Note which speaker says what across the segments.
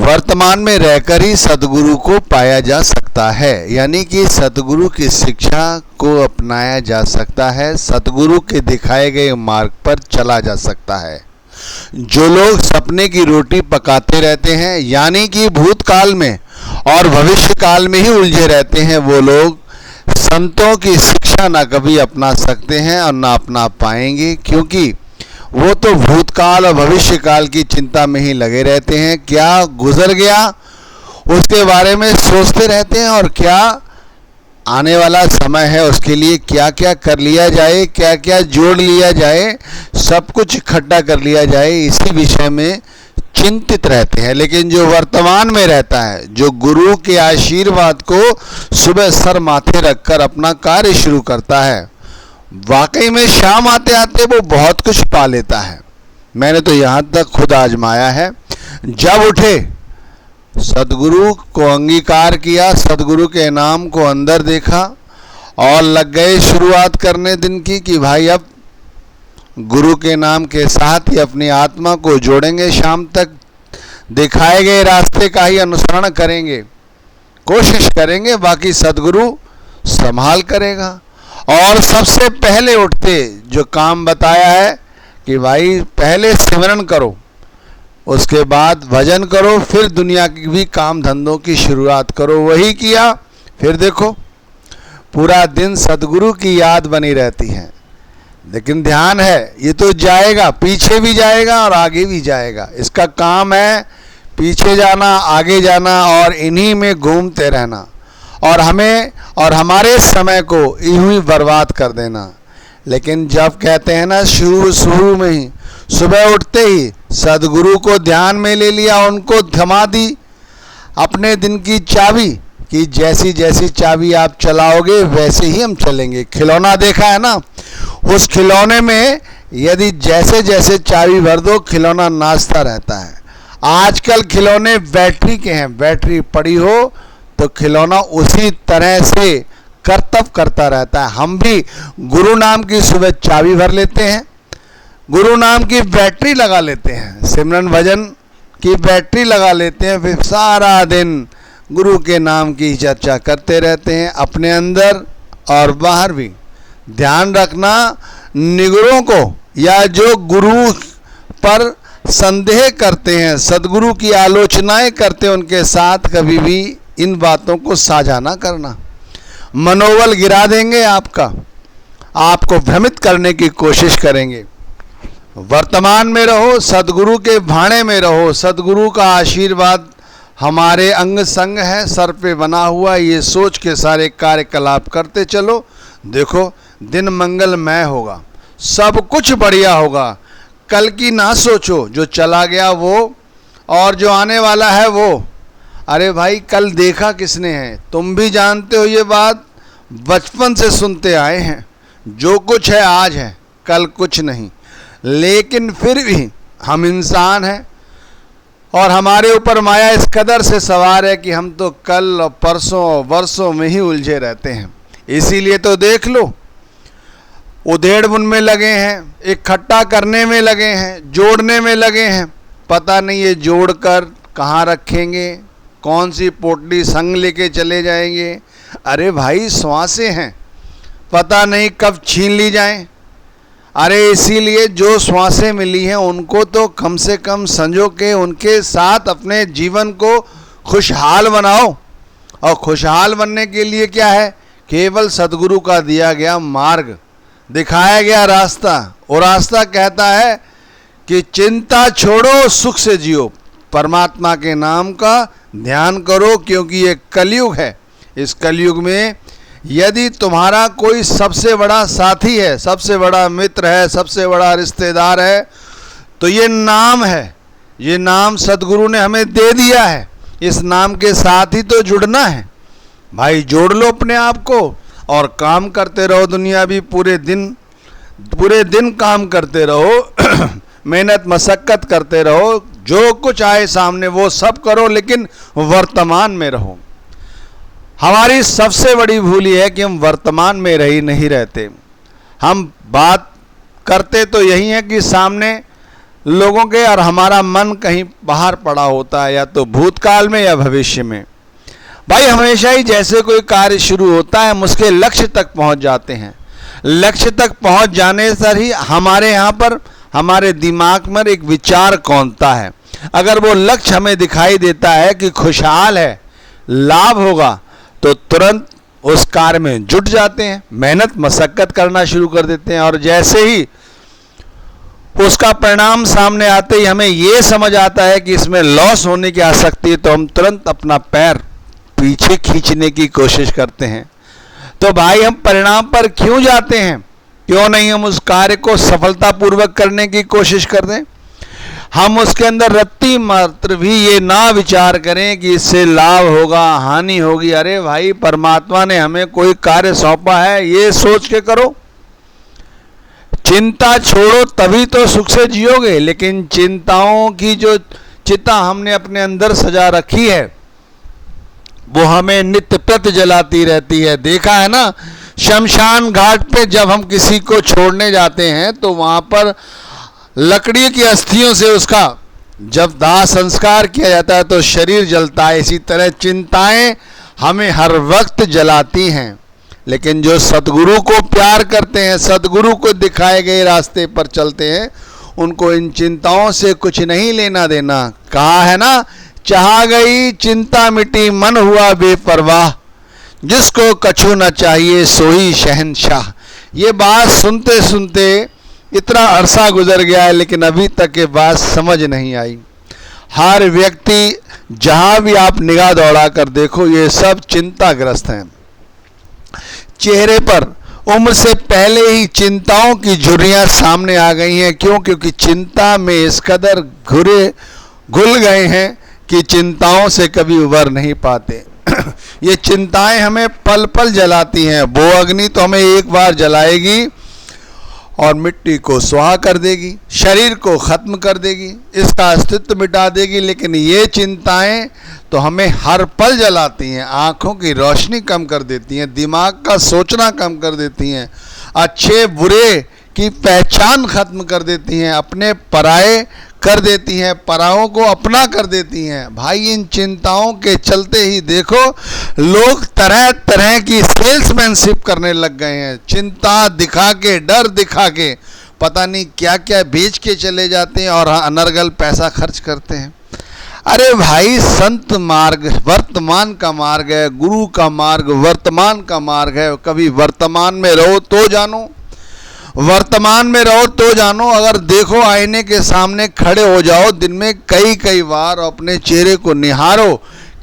Speaker 1: वर्तमान में रहकर ही सद्गुरु को पाया जा सकता है, यानी कि सद्गुरु की शिक्षा को अपनाया जा सकता है, सद्गुरु के दिखाए गए मार्ग पर चला जा सकता है। जो लोग सपने की रोटी पकाते रहते हैं, यानी कि भूतकाल में और भविष्य काल में ही उलझे रहते हैं, वो लोग संतों की शिक्षा ना कभी अपना सकते हैं और ना अपना पाएंगे, क्योंकि वो तो भूतकाल और भविष्य काल की चिंता में ही लगे रहते हैं। क्या गुजर गया उसके बारे में सोचते रहते हैं, और क्या आने वाला समय है उसके लिए क्या क्या कर लिया जाए, क्या क्या जोड़ लिया जाए, सब कुछ इकट्ठा कर लिया जाए, इसी विषय में चिंतित रहते हैं। लेकिन जो वर्तमान में रहता है, जो गुरु के आशीर्वाद को सुबह सर माथे रखकर अपना कार्य शुरू करता है, वाकई में शाम आते आते वो बहुत कुछ पा लेता है। मैंने तो यहाँ तक खुद आजमाया है। जब उठे सद्गुरु को अंगीकार किया, सद्गुरु के नाम को अंदर देखा और लग गए शुरुआत करने दिन की कि भाई अब गुरु के नाम के साथ ही अपनी आत्मा को जोड़ेंगे, शाम तक दिखाए गए रास्ते का ही अनुसरण करेंगे, कोशिश करेंगे, बाकी सद्गुरु संभाल करेगा। और सबसे पहले उठते जो काम बताया है कि भाई पहले सिमरन करो, उसके बाद भजन करो, फिर दुनिया की भी काम धंधों की शुरुआत करो। वही किया, फिर देखो पूरा दिन सद्गुरु की याद बनी रहती है। लेकिन ध्यान है, ये तो जाएगा, पीछे भी जाएगा और आगे भी जाएगा। इसका काम है पीछे जाना, आगे जाना और इन्हीं में घूमते रहना, और हमें और हमारे समय को यूं ही बर्बाद कर देना। लेकिन जब कहते हैं ना, शुरू में ही सुबह उठते ही सद्गुरु को ध्यान में ले लिया, उनको थमा दी अपने दिन की चाबी कि जैसी जैसी चाबी आप चलाओगे वैसे ही हम चलेंगे। खिलौना देखा है ना, उस खिलौने में यदि जैसे जैसे चाबी भर दो, खिलौना नाचता रहता है। आजकल खिलौने बैटरी के हैं, बैटरी पड़ी हो तो खिलौना उसी तरह से कर्तव्य करता रहता है। हम भी गुरु नाम की सुबह चाबी भर लेते हैं, गुरु नाम की बैटरी लगा लेते हैं, सिमरन भजन की बैटरी लगा लेते हैं, फिर सारा दिन गुरु के नाम की चर्चा करते रहते हैं, अपने अंदर और बाहर भी। ध्यान रखना, निगुरों को या जो गुरु पर संदेह करते हैं, सद्गुरु की आलोचनाएं करते हैं, उनके साथ कभी भी इन बातों को साझा ना करना। मनोबल गिरा देंगे आपका, आपको भ्रमित करने की कोशिश करेंगे। वर्तमान में रहो, सद्गुरु के भाणे में रहो। सद्गुरु का आशीर्वाद हमारे अंग संग है, सर पे बना हुआ, ये सोच के सारे कार्यकलाप करते चलो। देखो दिन मंगलमय होगा, सब कुछ बढ़िया होगा। कल की ना सोचो, जो चला गया वो और जो आने वाला है वो। अरे भाई कल देखा किसने है, तुम भी जानते हो ये बात, बचपन से सुनते आए हैं। जो कुछ है आज है, कल कुछ नहीं। लेकिन फिर भी हम इंसान हैं और हमारे ऊपर माया इस कदर से सवार है कि हम तो कल और परसों और वर्षों में ही उलझे रहते हैं। इसीलिए तो देख लो, उधेड़-बुन में लगे हैं, इकट्ठा करने में लगे हैं, जोड़ने में लगे हैं। पता नहीं ये जोड़कर कहाँ रखेंगे, कौन सी पोटली संग लेके चले जाएंगे। अरे भाई श्वासें हैं, पता नहीं कब छीन ली जाएं। अरे इसीलिए जो श्वासें मिली हैं उनको तो कम से कम संजो के उनके साथ अपने जीवन को खुशहाल बनाओ। और खुशहाल बनने के लिए क्या है, केवल सद्गुरु का दिया गया मार्ग, दिखाया गया रास्ता। और रास्ता कहता है कि चिंता छोड़ो, सुख से जियो, परमात्मा के नाम का ध्यान करो, क्योंकि ये कलयुग है। इस कलयुग में यदि तुम्हारा कोई सबसे बड़ा साथी है, सबसे बड़ा मित्र है, सबसे बड़ा रिश्तेदार है, तो ये नाम है। ये नाम सद्गुरु ने हमें दे दिया है, इस नाम के साथ ही तो जुड़ना है। भाई जोड़ लो अपने आप को और काम करते रहो। दुनिया भी पूरे दिन काम करते रहो, मेहनत मशक्कत करते रहो, जो कुछ आए सामने वो सब करो, लेकिन वर्तमान में रहो। हमारी सबसे बड़ी भूल ये है कि हम वर्तमान में नहीं रहते। हम बात करते तो यही है कि सामने लोगों के, और हमारा मन कहीं बाहर पड़ा होता है, या तो भूतकाल में या भविष्य में। भाई हमेशा ही जैसे कोई कार्य शुरू होता है हम उसके लक्ष्य तक पहुंच जाते हैं। लक्ष्य तक पहुंच जाने से ही हमारे यहाँ पर हमारे दिमाग में एक विचार कौंधता है। अगर वो लक्ष्य हमें दिखाई देता है कि खुशहाल है, लाभ होगा, तो तुरंत उस कार्य में जुट जाते हैं, मेहनत मशक्कत करना शुरू कर देते हैं। और जैसे ही उसका परिणाम सामने आते ही हमें ये समझ आता है कि इसमें लॉस होने की आसक्ति है, तो हम तुरंत अपना पैर पीछे खींचने की कोशिश करते हैं। तो भाई हम परिणाम पर क्यों जाते हैं? क्यों नहीं हम उस कार्य को सफलतापूर्वक करने की कोशिश कर दें? हम उसके अंदर रत्ती मात्र भी ये ना विचार करें कि इससे लाभ होगा, हानि होगी। अरे भाई परमात्मा ने हमें कोई कार्य सौंपा है, ये सोच के करो। चिंता छोड़ो तभी तो सुख से जियोगे। लेकिन चिंताओं की जो चिता हमने अपने अंदर सजा रखी है वो हमें नित्य प्रति जलाती रहती है। देखा है ना, शमशान घाट पे जब हम किसी को छोड़ने जाते हैं तो वहां पर लकड़ी की अस्थियों से उसका जब दाह संस्कार किया जाता है तो शरीर जलता है। इसी तरह चिंताएं हमें हर वक्त जलाती हैं। लेकिन जो सतगुरु को प्यार करते हैं, सतगुरु को दिखाए गए रास्ते पर चलते हैं, उनको इन चिंताओं से कुछ नहीं लेना देना। कहा है ना, चाह गई चिंता मिटी मन हुआ बेपरवाह, जिसको कछु न चाहिए सोई शहंशाह। ये बात सुनते सुनते इतना अरसा गुजर गया है लेकिन अभी तक ये बात समझ नहीं आई। हर व्यक्ति जहां भी आप निगाह दौड़ा कर देखो ये सब चिंताग्रस्त हैं। चेहरे पर उम्र से पहले ही चिंताओं की झुर्रियां सामने आ गई हैं। क्यों? क्योंकि चिंता में इस कदर घुल गए हैं कि चिंताओं से कभी उबर नहीं पाते। ये चिंताएं हमें पल पल जलाती हैं। वो अग्नि तो हमें एक बार जलाएगी और मिट्टी को स्वाहा कर देगी, शरीर को खत्म कर देगी, इसका अस्तित्व मिटा देगी। लेकिन ये चिंताएं तो हमें हर पल जलाती हैं, आँखों की रोशनी कम कर देती हैं, दिमाग का सोचना कम कर देती हैं, अच्छे बुरे की पहचान खत्म कर देती हैं, अपने पराये कर देती हैं, पराओं को अपना कर देती हैं। भाई इन चिंताओं के चलते ही देखो लोग तरह तरह की सेल्समैनशिप करने लग गए हैं। चिंता दिखा के, डर दिखा के पता नहीं क्या क्या बेच के चले जाते हैं और अनर्गल पैसा खर्च करते हैं। अरे भाई संत मार्ग वर्तमान का मार्ग है, गुरु का मार्ग वर्तमान का मार्ग है। कभी वर्तमान में रहो तो जानो, वर्तमान में रहो तो जानो। अगर देखो आईने के सामने खड़े हो जाओ दिन में कई कई बार, अपने चेहरे को निहारो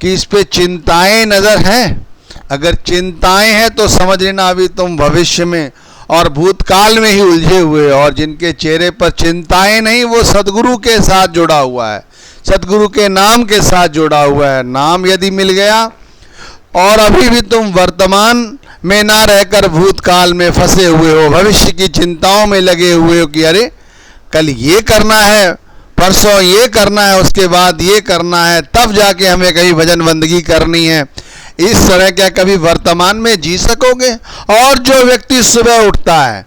Speaker 1: कि इस पे चिंताएं नजर हैं। अगर चिंताएं हैं तो समझ लेना अभी तुम भविष्य में और भूतकाल में ही उलझे हुए। और जिनके चेहरे पर चिंताएं नहीं वो सदगुरु के साथ जुड़ा हुआ है, सदगुरु के नाम के साथ जुड़ा हुआ है। नाम यदि मिल गया और अभी भी तुम वर्तमान में ना रहकर भूतकाल में फंसे हुए हो, भविष्य की चिंताओं में लगे हुए हो कि अरे कल ये करना है, परसों ये करना है, उसके बाद ये करना है, तब जाके हमें कहीं भजन बंदगी करनी है, इस तरह क्या कभी वर्तमान में जी सकोगे? और जो व्यक्ति सुबह उठता है,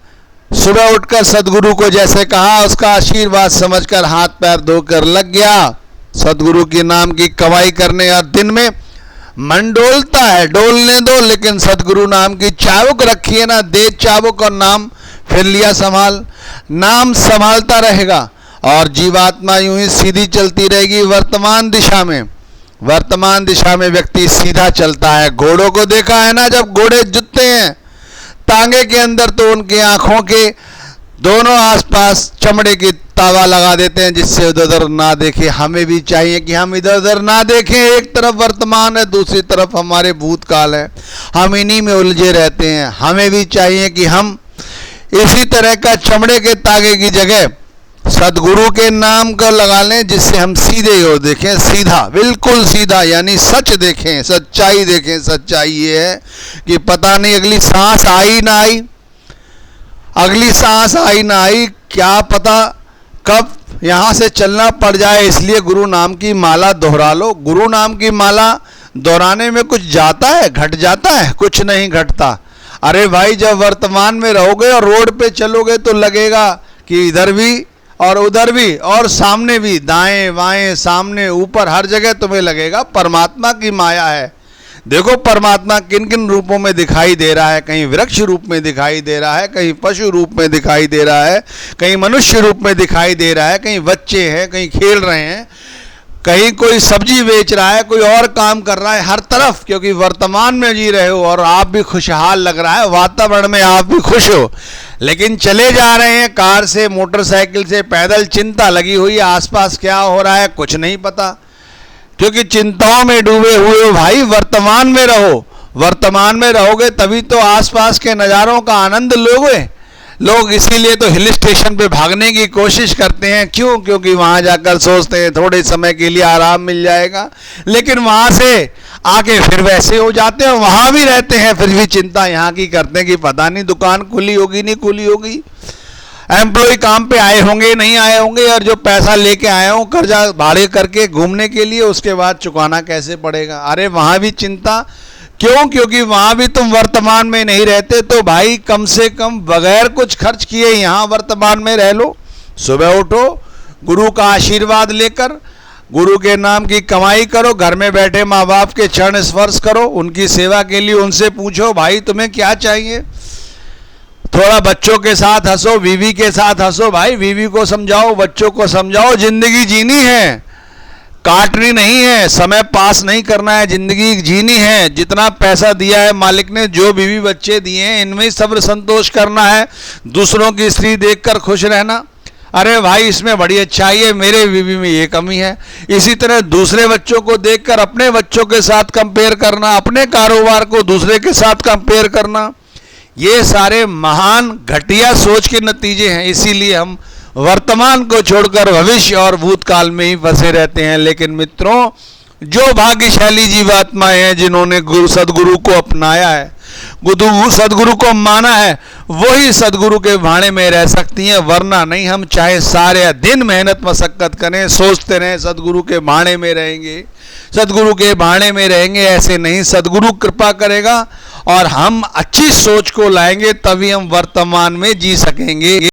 Speaker 1: सुबह उठकर सदगुरु को जैसे कहा उसका आशीर्वाद समझकर हाथ पैर धोकर लग गया सदगुरु के नाम की कमाई करने, और दिन में मन डोलता है, डोलने दो, लेकिन सदगुरु नाम की चाबुक रखी है ना, दे चाबुक और नाम फिर लिया संभाल, नाम संभालता रहेगा और जीवात्मा यूं ही सीधी चलती रहेगी वर्तमान दिशा में। वर्तमान दिशा में व्यक्ति सीधा चलता है। घोड़ों को देखा है ना, जब घोड़े जुटते हैं तांगे के अंदर तो उनके आंखों के दोनों आसपास चमड़े की तावा लगा देते हैं जिससे उधर उधर ना देखे। हमें भी चाहिए कि हम इधर उधर ना देखें। एक तरफ वर्तमान है, दूसरी तरफ हमारे भूतकाल है, हम इन्हीं में उलझे रहते हैं। हमें भी चाहिए कि हम इसी तरह का चमड़े के तागे की जगह सदगुरु के नाम को लगा लें जिससे हम सीधे हो देखें, सीधा, बिल्कुल सीधा, यानी सच देखें, सच्चाई देखें। सच्चाई ये है कि पता नहीं अगली सांस आई ना आई, अगली सांस आई ना आई, क्या पता कब यहाँ से चलना पड़ जाए। इसलिए गुरु नाम की माला दोहरा लो। गुरु नाम की माला दोहराने में कुछ जाता है, घट जाता है? कुछ नहीं घटता। अरे भाई जब वर्तमान में रहोगे और रोड पे चलोगे तो लगेगा कि इधर भी और उधर भी और सामने भी, दाएं बाएं सामने ऊपर हर जगह तुम्हें लगेगा परमात्मा की माया है। देखो परमात्मा किन किन रूपों में दिखाई दे रहा है, कहीं वृक्ष रूप में दिखाई दे रहा है, कहीं पशु रूप में दिखाई दे रहा है, कहीं मनुष्य रूप में दिखाई दे रहा है, कहीं बच्चे हैं, कहीं खेल रहे हैं, कहीं कोई सब्जी बेच रहा है, कोई और काम कर रहा है, हर तरफ, क्योंकि वर्तमान में जी रहे हो और आप भी खुशहाल लग रहा है, वातावरण में आप भी खुश हो। लेकिन चले जा रहे हैं कार से, मोटरसाइकिल से, पैदल, चिंता लगी हुई है, आसपास क्या हो रहा है कुछ नहीं पता, क्योंकि चिंताओं में डूबे हुए हो। भाई वर्तमान में रहो, वर्तमान में रहोगे तभी तो आसपास के नज़ारों का आनंद लोगे। लोग इसीलिए तो हिल स्टेशन पे भागने की कोशिश करते हैं, क्यों? क्योंकि वहां जाकर सोचते हैं थोड़े समय के लिए आराम मिल जाएगा, लेकिन वहां से आके फिर वैसे हो जाते हैं, वहां भी रहते हैं फिर भी चिंता यहाँ की करते हैं कि पता नहीं दुकान खुली होगी नहीं खुली होगी, एम्प्लॉय काम पे आए होंगे नहीं आए होंगे, और जो पैसा लेके आए हों कर्जा भाड़े करके घूमने के लिए, उसके बाद चुकाना कैसे पड़ेगा। अरे वहां भी चिंता, क्यों? क्योंकि वहां भी तुम वर्तमान में नहीं रहते। तो भाई कम से कम बगैर कुछ खर्च किए यहाँ वर्तमान में रह लो। सुबह उठो, गुरु का आशीर्वाद लेकर गुरु के नाम की कमाई करो, घर में बैठे माँ बाप के चरण स्पर्श करो, उनकी सेवा के लिए उनसे पूछो भाई तुम्हें क्या चाहिए। थोड़ा बच्चों के साथ हंसो, बीवी के साथ हंसो, भाई बीवी को समझाओ, बच्चों को समझाओ, जिंदगी जीनी है, काटनी नहीं है, समय पास नहीं करना है, जिंदगी जीनी है। जितना पैसा दिया है मालिक ने, जो बीवी बच्चे दिए हैं, इनमें ही सब्र संतोष करना है, दूसरों की स्त्री देखकर खुश रहना। अरे भाई इसमें बड़ी अच्छाई है, मेरे बीवी में ये कमी है। इसी तरह दूसरे बच्चों को देखकर अपने बच्चों के साथ कंपेयर करना, अपने कारोबार को दूसरे के साथ कंपेयर करना, ये सारे महान घटिया सोच के नतीजे हैं। इसीलिए हम वर्तमान को छोड़कर भविष्य और भूतकाल में ही फंसे रहते हैं। लेकिन मित्रों, जो भाग्यशाली जीवात्माएं हैं जिन्होंने सदगुरु को अपनाया है, सदगुरु को माना है, वही सदगुरु के भाणे में रह सकती हैं, वरना नहीं। हम चाहे सारे दिन मेहनत मशक्कत करें, सोचते रहें सदगुरु के भाणे में रहेंगे, सदगुरु के भाणे में रहेंगे, ऐसे नहीं। सदगुरु कृपा करेगा और हम अच्छी सोच को लाएंगे, तभी हम वर्तमान में जी सकेंगे।